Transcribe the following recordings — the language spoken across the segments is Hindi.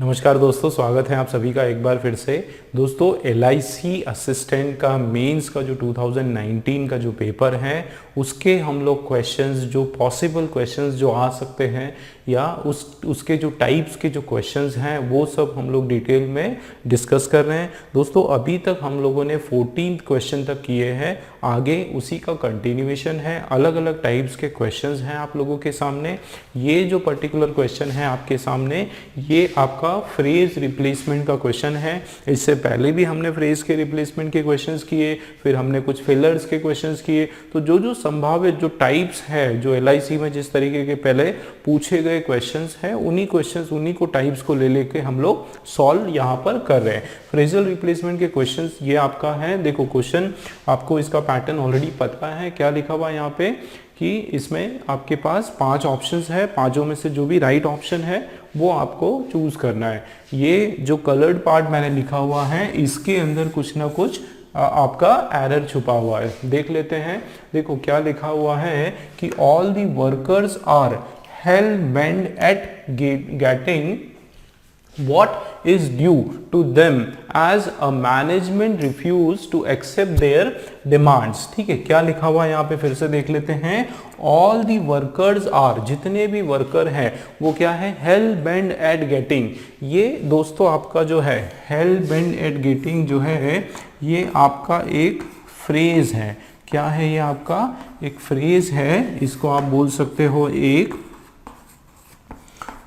नमस्कार दोस्तों, स्वागत है आप सभी का एक बार फिर से। दोस्तों, एलआईसी असिस्टेंट का मेंस का जो 2019 का जो पेपर है उसके हम लोग क्वेश्चंस, जो पॉसिबल क्वेश्चंस जो आ सकते हैं या उसके जो टाइप्स के जो क्वेश्चंस हैं वो सब हम लोग डिटेल में डिस्कस कर रहे हैं। दोस्तों, अभी तक हम लोगों ने 14 क्वेश्चन तक किए हैं, आगे उसी का कंटिन्यूएशन है। अलग अलग टाइप्स के क्वेश्चंस हैं आप लोगों के सामने। ये जो पर्टिकुलर क्वेश्चन है आपके सामने, ये आपका फ्रेज रिप्लेसमेंट का क्वेश्चन है। इससे पहले भी हमने फ्रेज के रिप्लेसमेंट के क्वेश्चंस किए, फिर हमने कुछ फिलर्स के क्वेश्चंस किए। तो जो संभावित जो टाइप्स है, जो एलआईसी में जिस तरीके के पहले पूछे गए क्वेश्चंस हैं, उन्हीं को टाइप्स को ले लेके हम लोग सॉल्व यहाँ पर कर रहे हैं। फ्रेजल रिप्लेसमेंट के क्वेश्चंस ये आपका है। देखो, क्वेश्चन आपको इसका पैटर्न ऑलरेडी पता है। क्या लिखा हुआ है यहाँ पे कि इसमें आपके पास 5 ऑप्शंस है, पांचों में से जो भी राइट ऑप्शन है वो आपको चूज करना है। ये जो कलर्ड पार्ट मैंने लिखा हुआ है, इसके अंदर कुछ ना कुछ आपका एरर छुपा हुआ है। देख लेते हैं। देखो क्या लिखा हुआ है कि all the workers are hell bent at getting what is due to them as a management refuse to accept their demands। ठीक है, क्या लिखा हुआ है यहाँ पे फिर से देख लेते हैं। all the workers are, जितने भी वर्कर हैं वो क्या है, hell bent at getting। ये दोस्तों आपका जो है hell bent at getting जो है ये आपका एक फ्रेज है। क्या है ये आपका एक फ्रेज है, इसको आप बोल सकते हो एक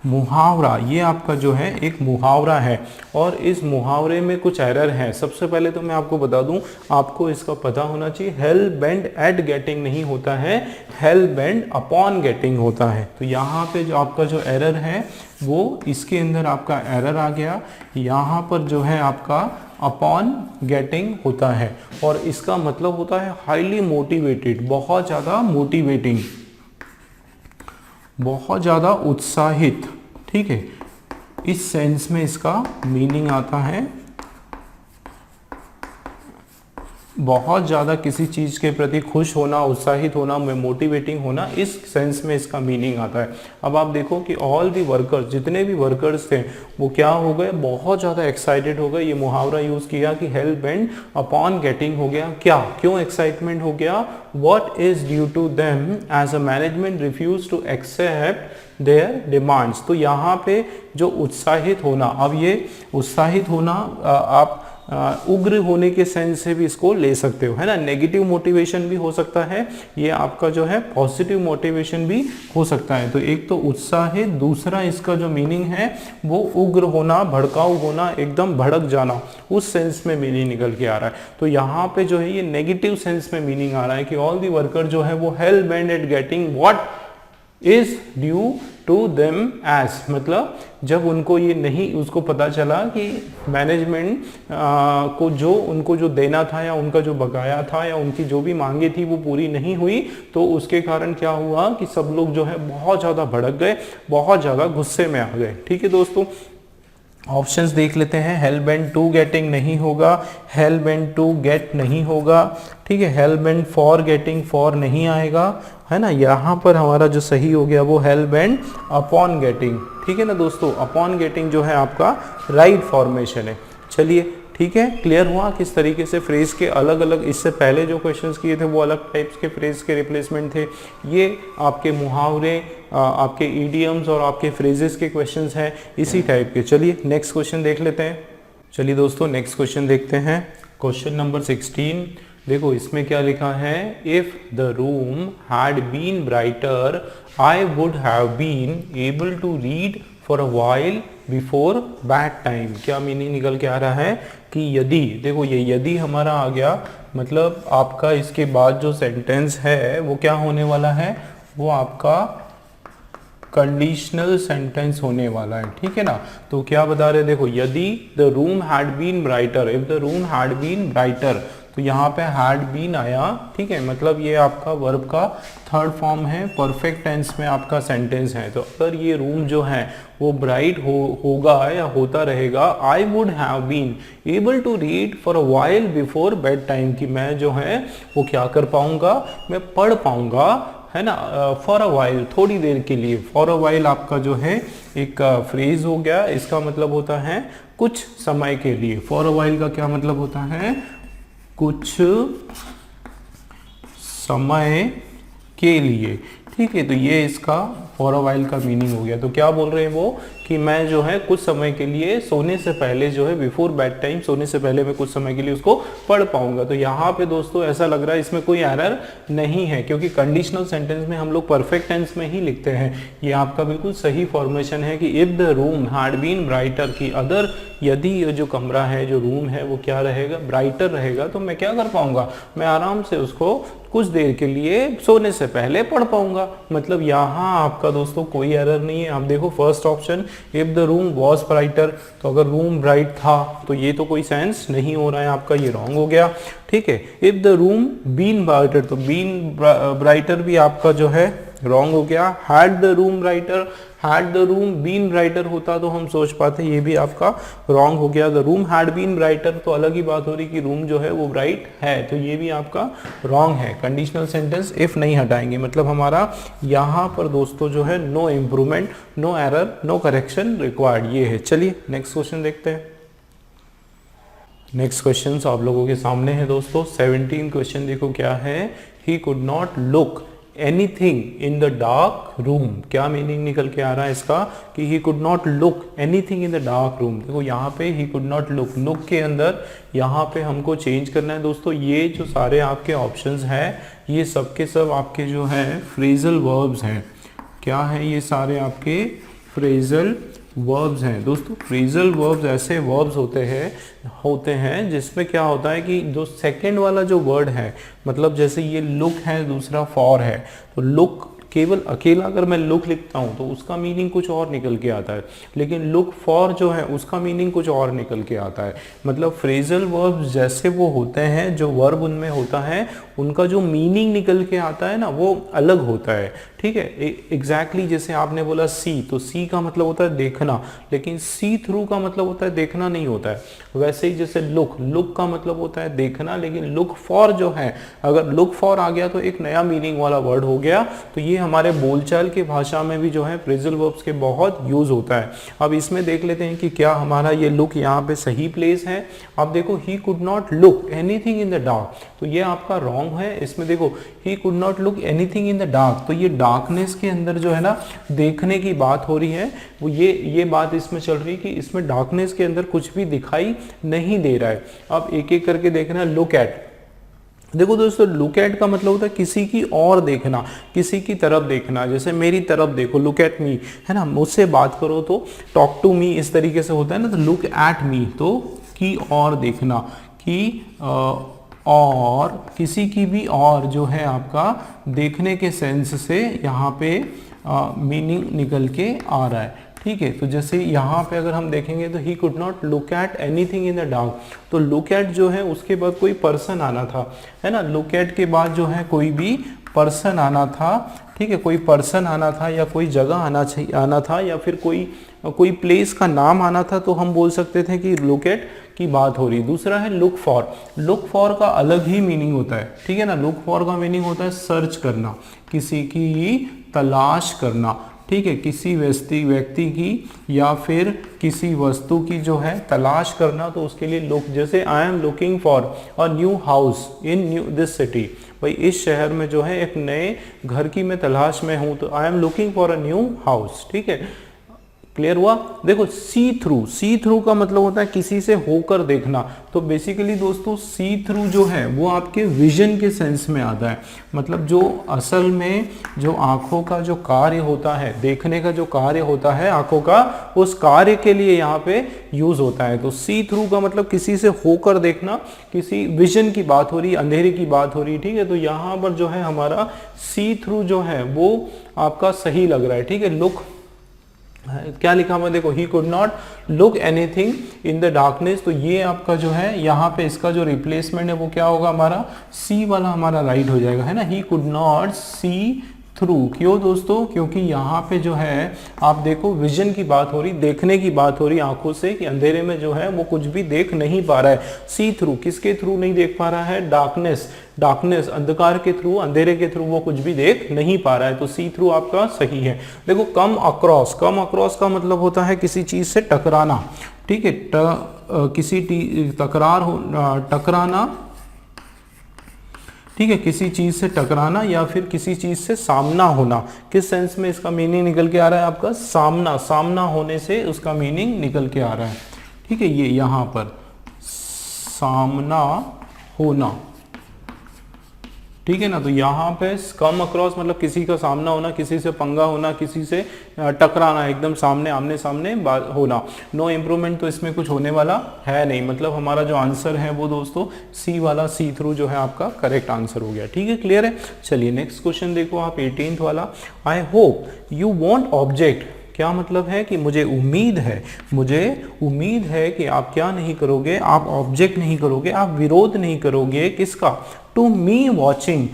मुहावरा। ये आपका जो है एक मुहावरा है और इस मुहावरे में कुछ एरर है। सबसे पहले तो मैं आपको बता दूं, आपको इसका पता होना चाहिए, हेल बेंड एट गेटिंग नहीं होता है, हेल बेंड अपॉन गेटिंग होता है। तो यहाँ पे जो आपका जो एरर है वो इसके अंदर आपका एरर आ गया। यहाँ पर जो है आपका अपॉन गेटिंग होता है और इसका मतलब होता है हाईली मोटिवेटेड, बहुत ज़्यादा मोटिवेटिंग, बहुत ज़्यादा उत्साहित। ठीक है, इस सेंस में इसका मीनिंग आता है। बहुत ज़्यादा किसी चीज़ के प्रति खुश होना, उत्साहित होना, मोटिवेटिंग होना, इस सेंस में इसका मीनिंग आता है। अब आप देखो कि ऑल दी वर्कर्स, जितने भी वर्कर्स थे वो क्या हो गए, बहुत ज़्यादा एक्साइटेड हो गए। ये मुहावरा यूज़ किया कि हेल बेंड अपॉन गेटिंग हो गया। क्या, क्यों एक्साइटमेंट हो गया? What is due to them as a management refuse to accept their demands. तो यहाँ पे जो उत्साहित होना, अब ये उत्साहित होना आप उग्र होने के सेंस से भी इसको ले सकते हो, है ना। नेगेटिव मोटिवेशन भी हो सकता है, ये आपका जो है पॉजिटिव मोटिवेशन भी हो सकता है। तो एक तो उत्साहित, दूसरा इसका जो मीनिंग है वो उग्र होना, भड़काऊ होना, एकदम भड़क जाना, उस सेंस में मीनिंग निकल के आ रहा है। तो यहाँ पे जो है ये नेगेटिव सेंस में मीनिंग आ रहा है कि ऑल दी वर्कर जो है वो hell bent at getting what is due to them as, मतलब जब उनको ये नहीं, उसको पता चला कि मैनेजमेंट को जो उनको जो देना था या उनका जो बकाया था या उनकी जो भी मांगे थी वो पूरी नहीं हुई, तो उसके कारण क्या हुआ कि सब लोग जो है बहुत ज़्यादा भड़क गए, बहुत ज़्यादा गुस्से में आ गए। ठीक है दोस्तों, ऑप्शंस देख लेते हैं। हेल बेंड टू गेटिंग नहीं होगा, हेल बेंड टू गेट नहीं होगा। ठीक है, hello bend for getting, for नहीं आएगा, है ना। यहाँ पर हमारा जो सही हो गया वो हेल बेंड अपॉन गेटिंग। ठीक है ना दोस्तों, अपॉन गेटिंग जो है आपका राइट फॉर्मेशन है। चलिए ठीक है, क्लियर हुआ किस तरीके से फ्रेज के अलग अलग, इससे पहले जो क्वेश्चंस किए थे वो अलग टाइप्स के फ्रेज के रिप्लेसमेंट थे। ये आपके मुहावरे, आपके इडियम्स और आपके फ्रेजेस के क्वेश्चंस हैं इसी टाइप के। चलिए नेक्स्ट क्वेश्चन देख लेते हैं। चलिए दोस्तों नेक्स्ट क्वेश्चन देखते हैं। Question number 16। देखो इसमें क्या लिखा है, if the room had been brighter I would have been able to read for a while before bad time. क्या मीनिंग निकल के आ रहा है कि यदि, देखो ये यदि हमारा आ गया, मतलब आपका इसके बाद जो सेंटेंस है वो क्या होने वाला है, वो आपका कंडीशनल सेंटेंस होने वाला है। ठीक है ना। तो क्या बता रहे, देखो यदि the room had been brighter, if the room had been brighter, तो यहाँ पे हैड बीन आया। ठीक है, मतलब ये आपका वर्ब का थर्ड फॉर्म है, परफेक्ट टेंस में आपका सेंटेंस है। तो अगर ये रूम जो है वो ब्राइट होगा या होता रहेगा, I would have been able to read for a while before bed time, कि मैं जो है वो क्या कर पाऊंगा, मैं पढ़ पाऊंगा, है ना, फॉर अ वाइल, थोड़ी देर के लिए। फॉर अ वाइल आपका जो है एक फ्रेज हो गया, इसका मतलब होता है कुछ समय के लिए। फॉर अ वाइल का क्या मतलब होता है? कुछ समय के लिए, ठीक है। तो ये इसका फॉर अ वाइल का मीनिंग हो गया। तो क्या बोल रहे हैं वो कि मैं जो है कुछ समय के लिए सोने से पहले जो है, बिफोर बेड टाइम, सोने से पहले मैं कुछ समय के लिए उसको पढ़ पाऊंगा। तो यहाँ पे दोस्तों ऐसा लग रहा है इसमें कोई एरर नहीं है, क्योंकि कंडीशनल सेंटेंस में हम लोग परफेक्ट टेंस में ही लिखते हैं। ये आपका बिल्कुल सही फॉर्मेशन है कि if the room had been brighter, की अदर, यदि ये जो कमरा है, जो रूम है, वो क्या रहेगा? ब्राइटर रहेगा, तो मैं क्या कर पाऊंगा? मैं आराम से उसको कुछ देर के लिए सोने से पहले पढ़ पाऊंगा। मतलब यहाँ आपका दोस्तों कोई एरर नहीं है। आप देखो first option, if the room was brighter, तो अगर रूम ब्राइट था तो ये तो कोई सेंस नहीं हो रहा है आपका, ये रॉन्ग हो गया, ठीक है। If the room been brighter, तो बीन ब्राइटर भी आपका जो है रॉन्ग हो गया। Had the room brighter, had the room been brighter होता तो हम सोच पाते, ये भी आपका रॉन्ग हो गया। The room had been brighter, तो अलग ही बात हो रही कि रूम जो है वो ब्राइट है, तो ये भी आपका रॉन्ग है। कंडीशनल सेंटेंस इफ नहीं हटाएंगे, मतलब हमारा यहाँ पर दोस्तों जो है no improvement, no error, no correction required, ये है। चलिए नेक्स्ट क्वेश्चन देखते हैं। नेक्स्ट क्वेश्चन आप लोगों के सामने है दोस्तों। 17 क्वेश्चन देखो क्या है। ही could not look anything in the dark room, क्या मीनिंग निकल के आ रहा है इसका कि ही could not look anything in the dark room. देखो यहाँ पे ही कुड नॉट लुक, लुक के अंदर यहाँ पे हमको चेंज करना है दोस्तों। ये जो सारे आपके ऑप्शंस हैं, ये सब के सब आपके जो है फ्रेजल वर्ब्स हैं। क्या है? ये सारे आपके फ्रेजल वर्ब्स हैं दोस्तों। फ्रेजल वर्ब्स ऐसे वर्ब्स होते हैं जिसमें क्या होता है कि जो सेकंड वाला जो वर्ड है, मतलब जैसे ये लुक है, दूसरा फॉर है, तो लुक केवल अकेला अगर मैं लुक लिखता हूं तो उसका मीनिंग कुछ और निकल के आता है, लेकिन लुक फॉर जो है उसका मीनिंग कुछ और निकल के आता है। मतलब फ्रेजल वर्ब्स जैसे वो होते हैं, जो वर्ब उनमें होता है, उनका जो मीनिंग निकल के आता है ना, वो अलग होता है, ठीक है। एग्जैक्टली जैसे आपने बोला सी, तो सी का मतलब होता है देखना, लेकिन सी थ्रू का मतलब होता है देखना नहीं होता है। वैसे ही जैसे लुक, लुक का मतलब होता है देखना, लेकिन लुक फॉर जो है, अगर लुक फॉर आ गया तो एक नया मीनिंग वाला वर्ड हो गया। तो ये हमारे बोलचाल की भाषा में भी जो है फ्रेजल वर्ब्स के बहुत यूज होता है। अब इसमें देख लेते हैं कि क्या हमारा ये लुक यहाँ पे सही प्लेस है। अब देखो ही could not look anything in the dark, तो ये आपका रॉन्ग है। इसमें देखो ही could not look anything in the dark, तो ये डार्कनेस के अंदर जो है ना देखने की बात हो रही है, वो ये बात इसमें चल रही है कि इसमें डार्कनेस के अंदर कुछ भी दिखाई नहीं दे रहा है। अब एक एक करके देखना। लुक एट, देखो दोस्तों लुक एट का मतलब होता है किसी की और देखना, किसी की तरफ देखना। जैसे मेरी तरफ देखो, लुक एट मी, है ना, मुझसे बात करो तो टॉक टू मी, इस तरीके से होता है ना। तो लुक एट मी तो की और देखना, की और किसी की भी और जो है आपका देखने के सेंस से यहाँ पे मीनिंग निकल के आ रहा है, ठीक है। तो जैसे यहाँ पे अगर हम देखेंगे तो ही could not look at anything in the dark, तो लुक एट जो है उसके बाद कोई पर्सन आना था, है ना। लुक एट के बाद जो है कोई भी पर्सन आना था, ठीक है, कोई पर्सन आना था या कोई जगह आना था या फिर कोई प्लेस का नाम आना था, तो हम बोल सकते थे कि लुक एट की बात हो रही। दूसरा है लुक फॉर, लुक फॉर का अलग ही मीनिंग होता है, ठीक है ना। लुक फॉर का मीनिंग होता है सर्च करना, किसी की तलाश करना, ठीक है, किसी व्यक्ति की या फिर किसी वस्तु की जो है तलाश करना, तो उसके लिए लुक। जैसे I am looking for a new house in this city, भाई इस शहर में जो है एक नए घर की मैं तलाश में हूं, तो I am looking for a new house, ठीक है। क्लियर हुआ? देखो सी थ्रू, सी थ्रू का मतलब होता है किसी से होकर देखना। तो बेसिकली दोस्तों सी थ्रू जो है वो आपके विजन के सेंस में आता है। मतलब जो असल में जो आंखों का जो कार्य होता है, देखने का जो कार्य होता है आंखों का, उस कार्य के लिए यहाँ पे यूज होता है। तो सी थ्रू का मतलब किसी से होकर देखना, किसी विजन की बात हो रही, अंधेरे की बात हो रही, ठीक है। तो यहाँ पर जो है हमारा सी थ्रू जो है वो आपका सही लग रहा है, ठीक है। लुक क्या लिखा हुआ देखो, ही could not look anything in the darkness, तो ये आपका जो है यहाँ पे इसका जो रिप्लेसमेंट है वो क्या होगा, हमारा सी वाला हमारा राइट हो जाएगा, है ना। He could not see through, क्यों दोस्तों? क्योंकि यहाँ पे जो है आप देखो विजन की बात हो रही, देखने की बात हो रही आंखों से, कि अंधेरे में जो है वो कुछ भी देख नहीं पा रहा है। सी थ्रू किसके थ्रू नहीं देख पा रहा है? डार्कनेस, डार्कनेस, अंधकार के थ्रू, अंधेरे के थ्रू वो कुछ भी देख नहीं पा रहा है, तो सी थ्रू आपका सही है। देखो कम अक्रॉस, कम अक्रॉस का मतलब होता है किसी चीज से टकराना, ठीक है, किसी तकरार हो, टकराना, ठीक है, किसी चीज से टकराना या फिर किसी चीज से सामना होना। किस सेंस में इसका मीनिंग निकल के आ रहा है आपका? सामना, सामना होने से उसका मीनिंग निकल के आ रहा है, ठीक है, ये यहां पर सामना होना, ठीक है ना। तो यहाँ पे कम अक्रॉस मतलब किसी का सामना होना, किसी से पंगा होना, किसी से टकराना, एकदम सामने आमने सामने होना। नो इम्प्रूवमेंट, तो इसमें कुछ होने वाला है नहीं, मतलब हमारा जो आंसर है वो दोस्तों सी वाला, सी थ्रू जो है आपका करेक्ट आंसर हो गया, ठीक है, क्लियर है। चलिए नेक्स्ट क्वेश्चन देखो आप, 18th वाला। आई होप यू वॉन्ट ऑब्जेक्ट, क्या मतलब है कि मुझे उम्मीद है, मुझे उम्मीद है कि आप क्या नहीं करोगे, आप ऑब्जेक्ट नहीं करोगे, आप विरोध नहीं करोगे, किसका? To me watching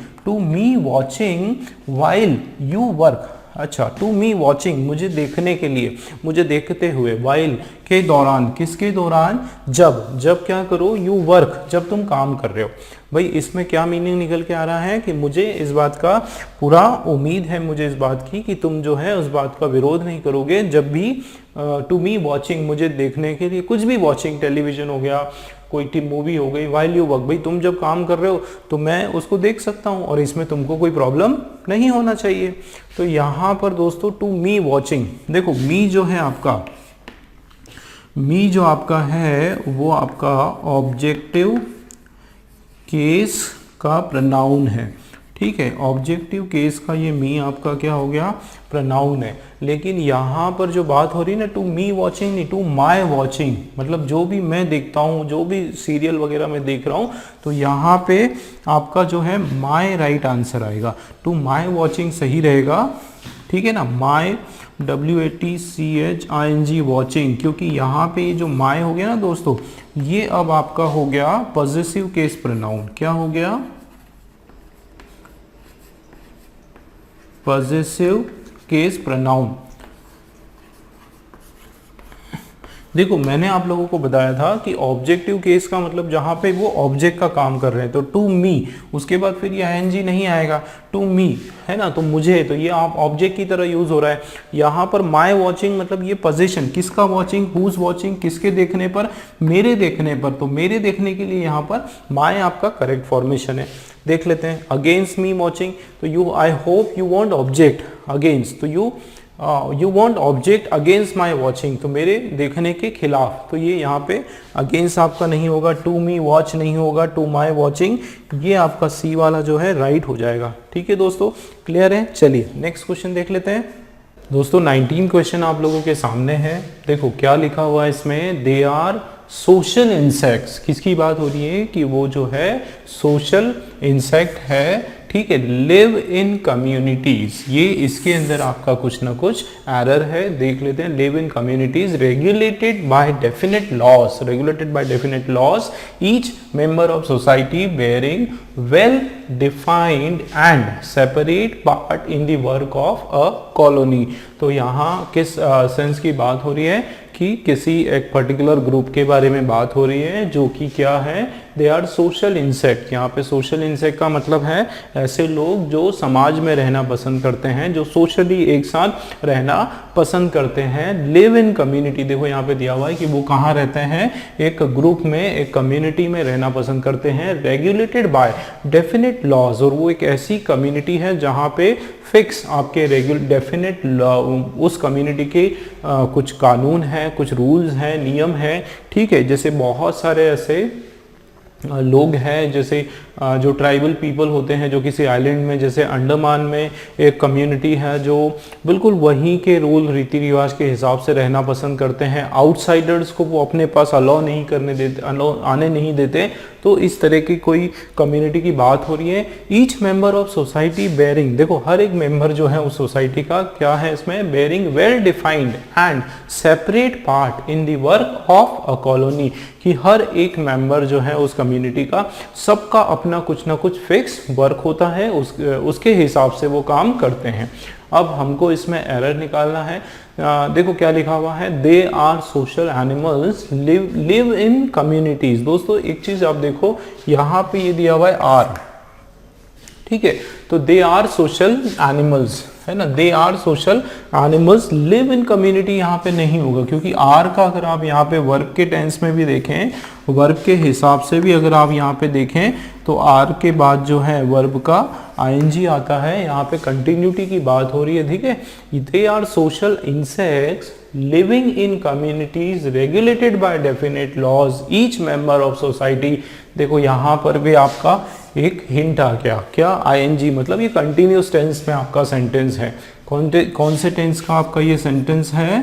while you work. अच्छा, टू मी वॉचिंग, मुझे देखने के लिए, मुझे देखते हुए, वाइल के दौरान, किसके दौरान? जब क्या करो? यू वर्क, जब तुम काम कर रहे हो। भाई इसमें क्या मीनिंग निकल के आ रहा है कि मुझे इस बात का पूरा उम्मीद है, मुझे इस बात की कि तुम जो है उस बात का विरोध नहीं करोगे जब भी टू मी वॉचिंग, मुझे देखने के लिए, कुछ भी वॉचिंग, टेलीविजन हो गया, कोई मूवी हो गई, वाइल यू वर्क, भाई तुम जब काम कर रहे हो तो मैं उसको देख सकता हूँ और इसमें तुमको कोई प्रॉब्लम नहीं होना चाहिए। तो यहाँ पर दोस्तों टू मी वॉचिंग, देखो मी जो है आपका, मी जो आपका है वो आपका ऑब्जेक्टिव केस का प्रोनाउन है, ठीक है, ऑब्जेक्टिव केस का ये मी आपका क्या हो गया? प्रोनाउन है। लेकिन यहाँ पर जो बात हो रही है ना, टू मी वॉचिंग नहीं, टू माई वॉचिंग, मतलब जो भी मैं देखता हूँ, जो भी सीरियल वगैरह मैं देख रहा हूँ, तो यहाँ पे आपका जो है माई राइट आंसर आएगा, टू माई वॉचिंग सही रहेगा, ठीक है ना। माई WATCHING वॉचिंग, क्योंकि यहाँ पे ये जो माई हो गया ना दोस्तों, ये अब आपका हो गया पॉजिटिव केस प्रोनाउन। क्या हो गया? Positive case pronoun. देखो मैंने आप लोगों को बताया था कि ऑब्जेक्टिव केस का मतलब जहां पे वो ऑब्जेक्ट का काम कर रहे हैं, तो टू मी, उसके बाद फिर ये ING नहीं आएगा, टू मी है ना, तो मुझे, तो ये आप ऑब्जेक्ट की तरह यूज हो रहा है। यहाँ पर माई वॉचिंग मतलब ये पोजीशन, किसका वॉचिंग? हुज वॉचिंग, किसके देखने पर? मेरे देखने पर। तो मेरे देखने के लिए यहाँ पर माई आपका करेक्ट फॉर्मेशन है। देख लेते हैं, अगेंस्ट मी वॉचिंग, तो you, I hope you won't object against, तो you won't object against my watching, तो मेरे देखने के खिलाफ, तो ये यहाँ पे अगेंस्ट आपका नहीं होगा, टू मी वॉच नहीं होगा, टू माई वॉचिंग, ये आपका सी वाला जो है राइट हो जाएगा, ठीक है दोस्तों, क्लियर है। चलिए नेक्स्ट क्वेश्चन देख लेते हैं दोस्तों। 19 क्वेश्चन आप लोगों के सामने है। देखो क्या लिखा हुआ है इसमें, दे आर सोशल इंसेक्ट्स, किसकी बात हो रही है कि वो जो है सोशल इंसेक्ट है, ठीक है, लिव इन कम्युनिटीज, ये इसके अंदर आपका कुछ ना कुछ एरर है, देख लेते हैं। Live in communities regulated by definite laws, regulated by definite laws, each member of society bearing well defined and separate part in the work of a colony. तो यहाँ किस सेंस की बात हो रही है कि किसी एक पर्टिकुलर ग्रुप के बारे में बात हो रही है जो कि क्या है, दे आर सोशल इंसेक्ट। यहाँ पे सोशल इंसेक्ट का मतलब है ऐसे लोग जो समाज में रहना पसंद करते हैं, जो सोशली एक साथ रहना पसंद करते हैं। लिव इन कम्युनिटी, देखो यहाँ पे दिया हुआ है कि वो कहाँ रहते हैं, एक ग्रुप में, एक कम्युनिटी में रहना पसंद करते हैं। रेगुलेटेड बाय डेफिनेट लॉज, और वो एक ऐसी कम्युनिटी है जहाँ पे फिक्स आपके डेफिनेट उस कम्युनिटी के कुछ कानून हैं, कुछ रूल्स हैं, नियम हैं, ठीक है। जैसे बहुत सारे ऐसे लोग हैं, जैसे जो ट्राइबल पीपल होते हैं जो किसी आइलैंड में, जैसे अंडमान में एक कम्युनिटी है जो बिल्कुल वहीं के रूल रीति रिवाज के हिसाब से रहना पसंद करते हैं। आउटसाइडर्स को वो अपने पास अलाउ नहीं करने देते, आने नहीं देते। तो इस तरह की कोई कम्युनिटी की बात हो रही है। Each member of society bearing, देखो हर एक मेंबर जो है उस सोसाइटी का क्या है इसमें, bearing well defined and separate part in the work of a colony, कि हर एक मेंबर जो है उस कम्युनिटी का, सबका अपना कुछ ना कुछ फिक्स वर्क होता है, उसके हिसाब से वो काम करते हैं। अब हमको इसमें एरर निकालना है। देखो क्या लिखा हुआ है, they are social animals live in communities. दोस्तों एक चीज आप देखो, यहाँ पे ये दिया हुआ है आर, ठीक है। तो दे आर सोशल एनिमल्स, है ना, they are social animals, live in community यहाँ पे नहीं होगा, क्योंकि आर का अगर आप यहाँ पे वर्ब के टेंस में भी देखें, वर्ब के हिसाब से भी अगर आप यहाँ पे देखें तो आर के बाद जो है वर्ब का आईएनजी आता है, यहाँ पे कंटिन्यूटी की बात हो रही है, ठीक है। They are social insects living in communities regulated by definite laws, each member of society. देखो यहाँ पर भी आपका एक हिंट आ गया, क्या, आईएनजी, मतलब ये कंटिन्यूस टेंस में आपका सेंटेंस है। कौन से टेंस का आपका ये सेंटेंस है,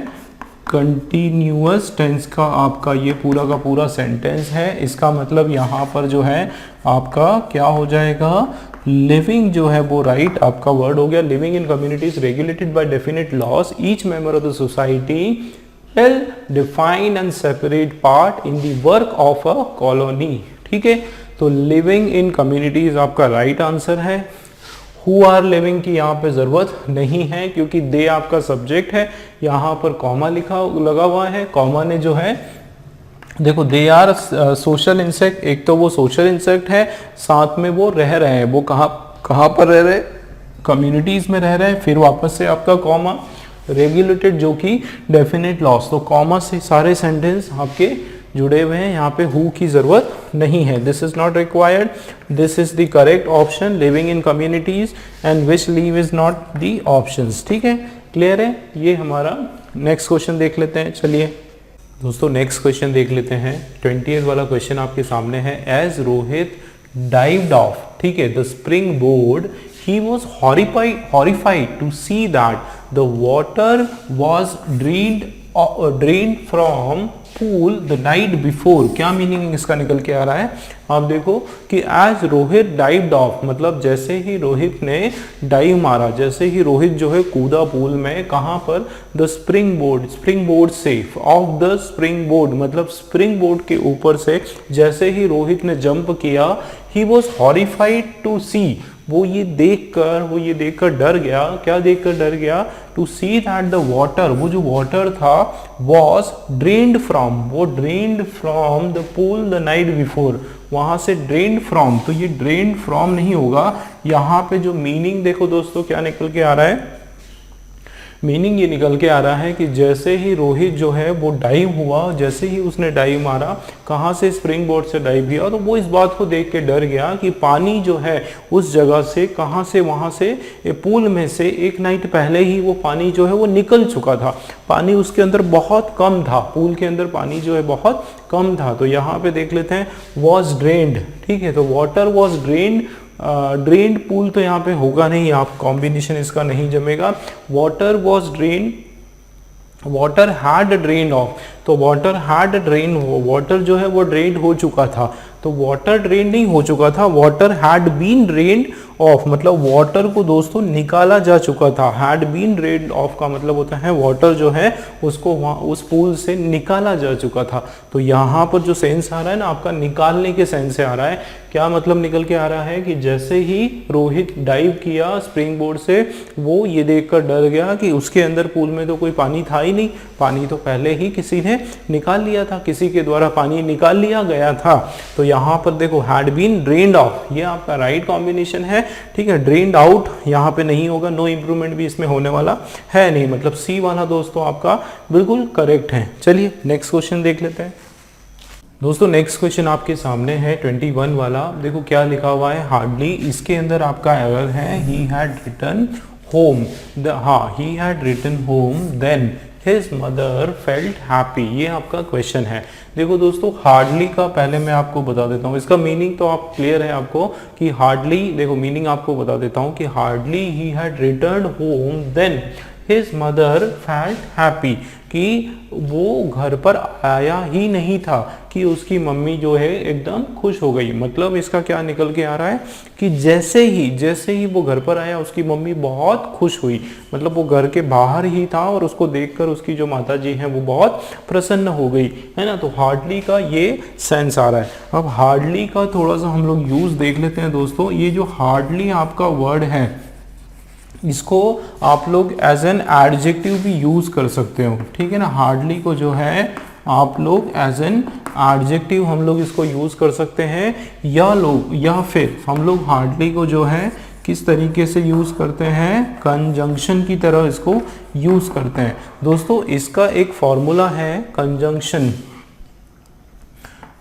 कंटिन्यूअस टेंस का आपका ये पूरा का पूरा सेंटेंस है। इसका मतलब यहाँ पर जो है आपका क्या हो जाएगा, लिविंग जो है वो राइट आपका वर्ड हो गया, living in communities regulated by definite laws, each member of the society will define and separate part in the work of a colony, ठीक है। तो लिविंग इन कम्युनिटीज आपका राइट आंसर है। हु आर लिविंग की यहाँ पे जरूरत नहीं है, क्योंकि दे आपका सब्जेक्ट है, यहाँ पर कॉमा लगा हुआ है, कॉमा ने जो है, देखो दे आर सोशल इंसेक्ट, एक तो वो सोशल इंसेक्ट है, साथ में वो रह रहे हैं, वो कहाँ पर रह रहे हैं, कम्युनिटीज में रह रहे हैं, फिर वापस से आपका कॉमा, रेगुलेटेड जो कि डेफिनेट लॉस, तो कॉमा से सारे सेंटेंस आपके जुड़े हुए हैं, यहाँ पे हु की जरूरत नहीं है, this is not required, this is the correct option, living in communities, and which leave is not the options, ठीक है, क्लियर है। ये हमारा नेक्स्ट क्वेश्चन देख लेते हैं, चलिए दोस्तों नेक्स्ट क्वेश्चन देख लेते हैं। 20th वाला क्वेश्चन आपके सामने है, एज रोहित डाइव्ड ऑफ, ठीक है, the spring board, he was horrified to see that the water was drained from pool the night before। क्या मीनिंग इसका निकल के आ रहा है, आप देखो कि एज रोहित डाइव्ड ऑफ, मतलब जैसे ही रोहित ने डाइव मारा, जैसे ही रोहित जो है कूदा पूल में, कहाँ पर, द स्प्रिंग बोर्ड से, ऑफ द स्प्रिंग बोर्ड, मतलब स्प्रिंग बोर्ड के ऊपर से जैसे ही रोहित ने जंप किया, he was horrified to see, वो ये देखकर डर गया, क्या देखकर डर गया, to see that the water, वो जो वाटर था, वॉज ड्रेन्ड फ्रॉम, वो drained from the pool the night before, वहां से ड्रेन्ड फ्रॉम, तो ये ड्रेन्ड फ्रॉम नहीं होगा, यहाँ पे जो मीनिंग देखो दोस्तों क्या निकल के आ रहा है, मीनिंग ये निकल के आ रहा है कि जैसे ही रोहित जो है वो डाइव हुआ, जैसे ही उसने डाइव मारा, कहाँ से, स्प्रिंग बोर्ड से डाइव किया, तो वो इस बात को देख के डर गया कि पानी जो है उस जगह से, कहाँ से, वहाँ से पूल में से एक नाइट पहले ही वो पानी जो है वो निकल चुका था, पानी उसके अंदर बहुत कम था, पूल के अंदर पानी जो है बहुत कम था। तो यहाँ पे देख लेते हैं वॉज ड्रेन्ड, ठीक है, तो water was drained, drained pool तो यहाँ पे होगा नहीं, आप कॉम्बिनेशन इसका नहीं जमेगा, water was drained, water had drained off, तो वाटर हैड ड्रेन, वाटर जो है वो ड्रेन्ड हो चुका था, तो वाटर ड्रेन नहीं हो चुका था, water had been drained off, मतलब वाटर को दोस्तों निकाला जा चुका था, हैड बीन ड्रेन्ड ऑफ का मतलब होता है वाटर जो है उसको वहाँ उस पूल से निकाला जा चुका था। तो यहाँ पर जो सेंस आ रहा है ना आपका, निकालने के सेंस से आ रहा है। क्या मतलब निकल के आ रहा है कि जैसे ही रोहित डाइव किया स्प्रिंग बोर्ड से, वो ये देखकर डर गया कि उसके अंदर पूल में तो कोई पानी था ही नहीं, पानी तो पहले ही किसी ने निकाल लिया था, किसी के द्वारा पानी निकाल लिया गया था। तो यहाँ पर देखो हैड बीन ड्रेन्ड ऑफ, ये आपका राइट कॉम्बिनेशन है, ठीक है। ड्रेन्ड आउट यहाँ पे नहीं होगा, नो इंप्रूवमेंट भी इसमें होने वाला है नहीं, मतलब सी वाला दोस्तों आपका बिल्कुल करेक्ट है। चलिए नेक्स्ट क्वेश्चन देख लेते हैं दोस्तों। नेक्स्ट क्वेश्चन आपके सामने है 21 वाला, देखो क्या लिखा हुआ है, हार्डली, इसके अंदर आपका एरर है, he had written home, he had written home then his mother felt happy, ये आपका क्वेश्चन है। देखो दोस्तों हार्डली का पहले मैं आपको बता देता हूँ, इसका मीनिंग तो आप क्लियर है आपको कि हार्डली, देखो मीनिंग आपको बता देता हूँ कि hardly he had returned home then his mother felt happy, कि वो घर पर आया ही नहीं था कि उसकी मम्मी जो है एकदम खुश हो गई। मतलब इसका क्या निकल के आ रहा है कि जैसे ही वो घर पर आया उसकी मम्मी बहुत खुश हुई, मतलब वो घर के बाहर ही था और उसको देखकर उसकी जो माता जी हैं वो बहुत प्रसन्न हो गई, है ना। तो हार्डली का ये सेंस आ रहा है। अब हार्डली का थोड़ा सा हम लोग यूज देख लेते हैं दोस्तों। ये जो हार्डली आपका वर्ड है, इसको आप लोग एज एन एडजेक्टिव भी यूज कर सकते हो, ठीक है ना। हार्डली को जो है आप लोग एज एन एडजेक्टिव हम लोग इसको यूज कर सकते हैं, या फिर हम लोग हार्डली को जो है किस तरीके से यूज करते हैं, कंजंक्शन की तरह इसको यूज करते हैं। दोस्तों इसका एक फॉर्मूला है कंजंक्शन,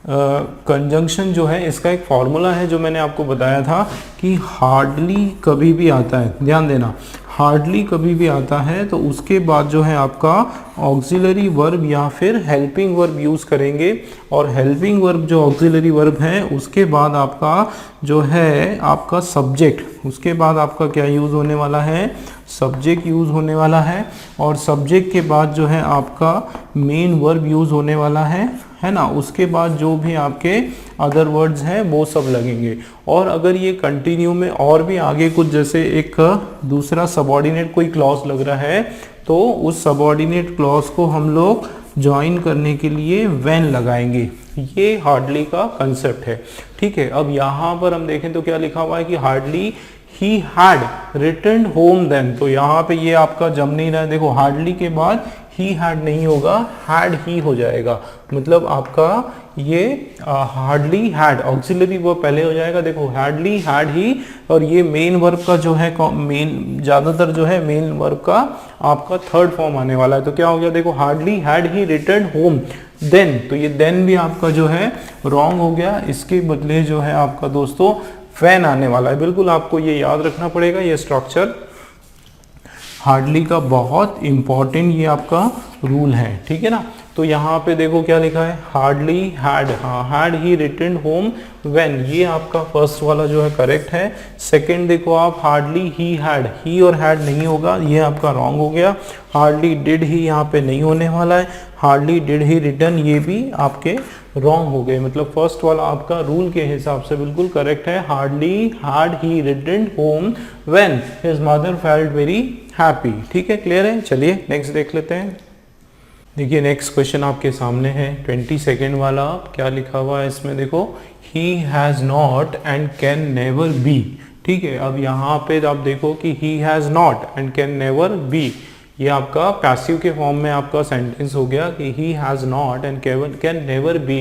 कंजंक्शन जो है इसका एक फॉर्मूला है जो मैंने आपको बताया था कि हार्डली कभी भी आता है, ध्यान देना, हार्डली कभी भी आता है तो उसके बाद जो है आपका ऑक्सिलरी वर्ब या फिर हेल्पिंग वर्ब यूज़ करेंगे, और हेल्पिंग वर्ब जो ऑक्सिलरी वर्ब है उसके बाद आपका जो है आपका सब्जेक्ट, उसके बाद आपका क्या यूज़ होने वाला है, सब्जेक्ट यूज़ होने वाला है, और सब्जेक्ट के बाद जो है आपका मेन वर्ब यूज़ होने वाला है ना। उसके बाद जो भी आपके अदर वर्ड्स हैं वो सब लगेंगे। और अगर ये कंटिन्यू में और भी आगे कुछ जैसे एक दूसरा सबऑर्डिनेट कोई क्लॉज लग रहा है तो उस सबऑर्डिनेट क्लॉज को हम लोग ज्वाइन करने के लिए व्हेन लगाएंगे। ये हार्डली का कंसेप्ट है, ठीक है। अब यहाँ पर हम देखें तो क्या लिखा हुआ है कि hardly he had return home then, तो यहाँ पे ये आपका जम नहीं रहा है, देखो हार्डली के बाद ही हैड नहीं होगा, हैड ही हो जाएगा, मतलब आपका ये हार्डली हैड ऑक्सिलरी वर्ब पहले हो जाएगा, देखो हार्डली हैड ही, और ये मेन वर्ब का जो है मेन ज्यादातर जो है मेन वर्ब का आपका थर्ड फॉर्म आने वाला है। तो क्या हो गया, देखो hardly had he return home then, तो ये देन भी आपका जो है रॉन्ग हो गया, इसके बदले जो है आपका दोस्तों व्हेन आने वाला है। बिल्कुल आपको ये याद रखना पड़ेगा, ये स्ट्रक्चर हार्डली का बहुत इंपॉर्टेंट ये आपका रूल है, ठीक है ना। तो यहाँ पे देखो क्या लिखा है, हार्डली हैड, हाँ had he return home when, ये आपका फर्स्ट वाला जो है करेक्ट है। सेकंड देखो आप हार्डली ही हैड, ही और हैड नहीं होगा, ये आपका रॉन्ग हो गया। हार्डली डिड ही यहाँ पे नहीं होने वाला है, हार्डली डिड ही रिटर्न, ये भी आपके रॉन्ग हो गए, मतलब फर्स्ट वाला आपका रूल के हिसाब से बिल्कुल करेक्ट है। Hardly had he return home when his mother felt very happy, ठीक है, क्लियर है। चलिए नेक्स्ट देख लेते हैं। देखिए नेक्स्ट क्वेश्चन आपके सामने है 22nd वाला, क्या लिखा हुआ है इसमें देखो, he has not and can never B, ठीक है। अब यहाँ पे आप देखो कि ही has not and can never B, ये आपका पैसिव के फॉर्म में आपका सेंटेंस हो गया कि ही has not and can never be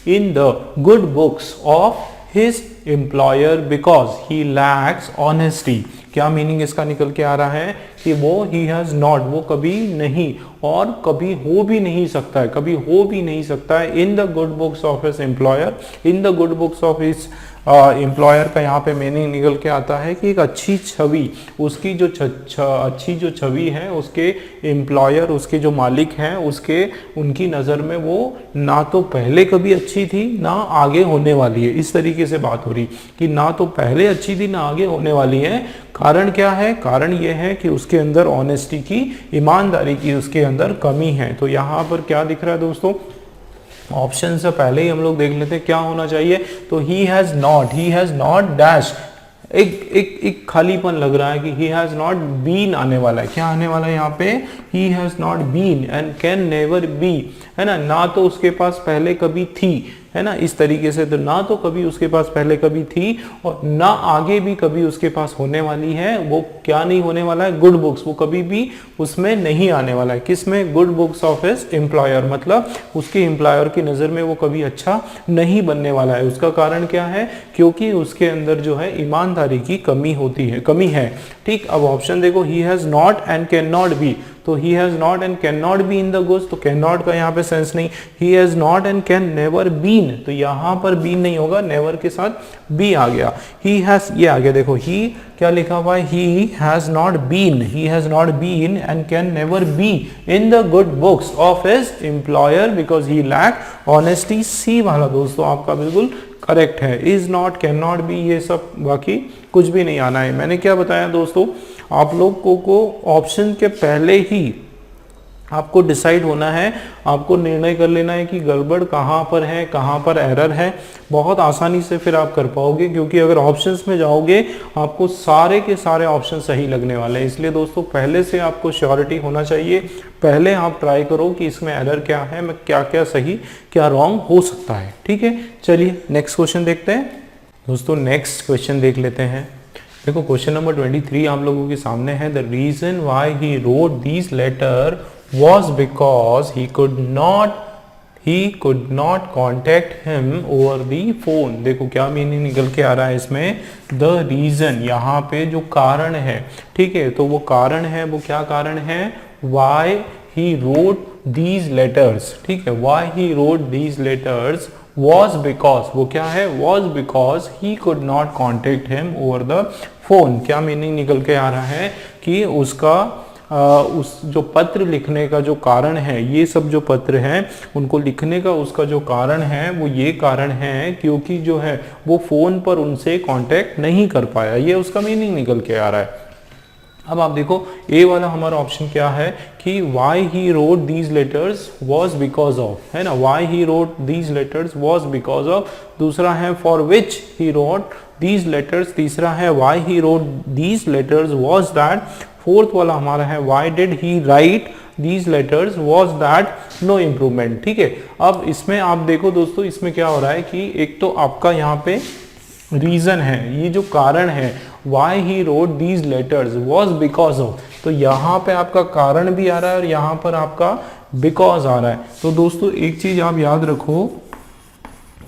in the good books of his employer because he lakhs honesty. क्या मीनिंग इसका निकल के आ रहा है कि वो ही हैज़ नॉट, वो कभी नहीं और कभी हो भी नहीं सकता है, कभी हो भी नहीं सकता है इन the good books of his employer, in the good books of his employer का यहाँ पे मीनिंग निकल के आता है कि एक अच्छी छवि, उसकी जो अच्छी जो छवि है उसके एम्प्लॉयर, उसके जो मालिक हैं उसके, उनकी नज़र में वो ना तो पहले कभी अच्छी थी ना आगे होने वाली है। इस तरीके से बात हो रही कि ना तो पहले अच्छी थी ना आगे होने वाली है। कारण क्या है, कारण ये है कि उसके अंदर ऑनेस्टी की, ईमानदारी की उसके अंदर कमी है। तो यहाँ पर क्या दिख रहा है दोस्तों, ऑप्शन से पहले ही हम लोग देख लेते हैं क्या होना चाहिए। तो ही हैज़ नॉट डैश, एक खालीपन लग रहा है कि ही हैज़ नॉट बीन आने वाला है। क्या आने वाला है यहाँ पे, he has not been and can never be, है ना तो उसके पास पहले कभी थी, है ना, इस तरीके से। तो ना तो कभी उसके पास पहले कभी थी और ना आगे भी कभी उसके पास होने वाली है। वो क्या नहीं होने वाला है, गुड बुक्स, वो कभी भी उसमें नहीं आने वाला है। किसमें, good books of his employer, मतलब उसके एम्प्लॉयर की नज़र में वो कभी अच्छा नहीं बनने वाला है। उसका कारण क्या है, क्योंकि उसके अंदर जो है ईमानदारी की कमी है, ठीक। अब ऑप्शन देखो, he has not and can not be, तो he has not and can not be in the goods, तो कैन नॉट का यहाँ पे सेंस नहीं। He has not and can never been, तो यहाँ पर बीन नहीं होगा, नेवर के साथ बी आ गया। ही हैज़, ये आ गया देखो, ही क्या लिखा हुआ है, he has not been and can never be in the good books of his employer because he lack honesty. C वाला दोस्तों आपका बिल्कुल करेक्ट है। Is not, can not be, ये सब बाकी कुछ भी नहीं आना है। मैंने क्या बताया दोस्तों, आप लोग को ऑप्शन के पहले ही आपको डिसाइड होना है, आपको निर्णय कर लेना है कि गड़बड़ कहाँ पर है, कहाँ पर एरर है। बहुत आसानी से फिर आप कर पाओगे, क्योंकि अगर ऑप्शंस में जाओगे आपको सारे के सारे ऑप्शन सही लगने वाले हैं। इसलिए दोस्तों पहले से आपको श्योरिटी होना चाहिए, पहले आप ट्राई करो कि इसमें एरर क्या है, मैं क्या क्या सही क्या रॉन्ग हो सकता है, ठीक है। चलिए नेक्स्ट क्वेश्चन देखते हैं दोस्तों। नेक्स्ट क्वेश्चन देख लेते हैं। देखो क्वेश्चन नंबर 23 आप लोगों के सामने है। The reason why he wrote this letter was because he he could not contact him over the phone। देखो क्या मीनिंग निकल के आ रहा है इसमें, the reason, यहाँ पे जो कारण है, ठीक है, तो वो कारण है, वो क्या कारण है, why he wrote these letters, ठीक है, why he wrote these letters was because, वो क्या है, was because he could not contact him over the phone। क्या मीनिंग निकल के आ रहा है कि उसका उस जो पत्र लिखने का जो कारण है, ये सब जो पत्र हैं उनको लिखने का उसका जो कारण है वो ये कारण है क्योंकि जो है वो फोन पर उनसे कांटेक्ट नहीं कर पाया, ये उसका मीनिंग निकल के आ रहा है। अब आप देखो ए वाला हमारा ऑप्शन क्या है कि why he wrote these letters was because of, है ना, why he wrote these letters was because of। दूसरा है for which he wrote these letters। तीसरा है why he wrote these letters was that। Fourth वाला हमारा है why did he write these letters was that no improvement। ठीक है, अब इसमें आप देखो दोस्तों, इसमें क्या हो रहा है कि एक तो आपका यहाँ पे रीजन है, ये जो कारण है why he wrote these letters was because of, तो यहाँ पे आपका कारण भी आ रहा है और यहाँ पर आपका because आ रहा है। तो दोस्तों एक चीज आप याद रखो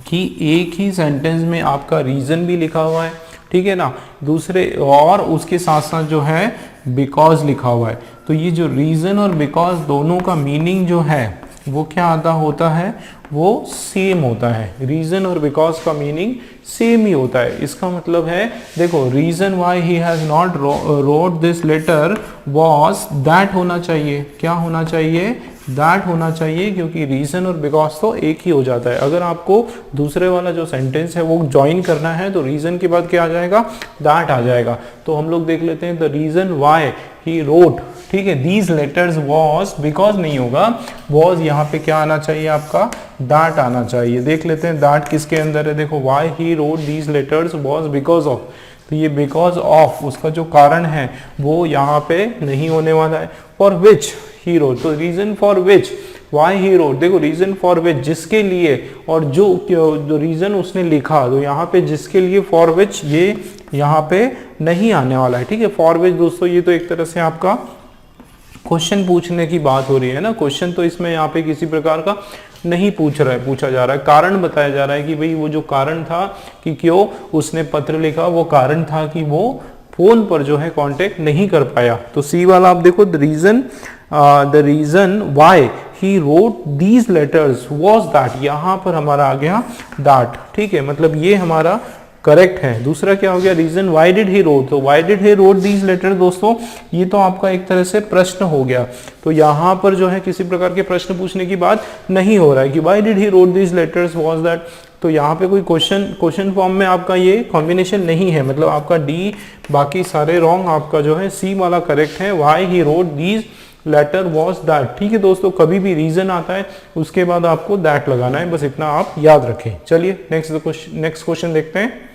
कि एक ही सेंटेंस में आपका रीजन भी लिखा हुआ है, ठीक है ना, दूसरे और उसके साथ साथ जो है बिकॉज लिखा हुआ है। तो ये जो रीजन और बिकॉज दोनों का मीनिंग जो है वो क्या आता होता है, वो सेम होता है। रीजन और बिकॉज का मीनिंग सेम ही होता है। इसका मतलब है देखो, reason why he has not wrote this letter was that होना चाहिए, क्या होना चाहिए, दैट होना चाहिए, क्योंकि रीजन और बिकॉज तो एक ही हो जाता है। अगर आपको दूसरे वाला जो सेंटेंस है वो ज्वाइन करना है तो रीजन के बाद क्या आ जाएगा, दैट आ जाएगा। तो हम लोग देख लेते हैं the reason why he wrote, ठीक है, दीज लेटर्स वॉज, बिकॉज नहीं होगा, वॉज यहाँ पे क्या आना चाहिए आपका, दैट आना चाहिए। देख लेते हैं दैट किसके अंदर है, देखो Y he wrote these letters was because of, तो ये बिकॉज ऑफ उसका जो कारण है वो यहाँ पे नहीं होने वाला है। फॉर विच ही रोट, तो reason for which why he wrote, देखो रीजन फॉर विच जिसके लिए, और जो रीजन उसने लिखा, तो यहाँ पे जिसके लिए फॉर विच ये यहाँ पे नहीं आने वाला है, ठीक है। फॉर विच दोस्तों ये तो एक तरह से आपका क्वेश्चन पूछने की बात हो रही है ना, क्वेश्चन तो इसमें यहाँ पे किसी प्रकार का नहीं पूछा जा रहा है, कारण बताया जा रहा है कि भाई वो जो कारण था कि क्यों उसने पत्र लिखा, वो कारण था कि वो फोन पर जो है कांटेक्ट नहीं कर पाया। तो सी वाला आप देखो, the reason why he wrote these letters was that, यहाँ पर हमारा आ गया दैट, ठीक है, मतलब ये हमारा करेक्ट है। दूसरा क्या हो गया, reason why did he wrote, तो why did he wrote these letter दोस्तों ये तो आपका एक तरह से प्रश्न हो गया, तो यहाँ पर जो है किसी प्रकार के प्रश्न पूछने की बात नहीं हो रहा है कि why did he wrote these letters was that, तो यहाँ पे कोई क्वेश्चन फॉर्म में आपका ये कॉम्बिनेशन नहीं है, मतलब आपका डी बाकी सारे रॉन्ग, आपका जो है सी वाला करेक्ट है, why he wrote these letter was that. ठीक है दोस्तों, कभी भी रीजन आता है उसके बाद आपको दैट लगाना है, बस इतना आप याद रखें। चलिए नेक्स्ट क्वेश्चन देखते हैं।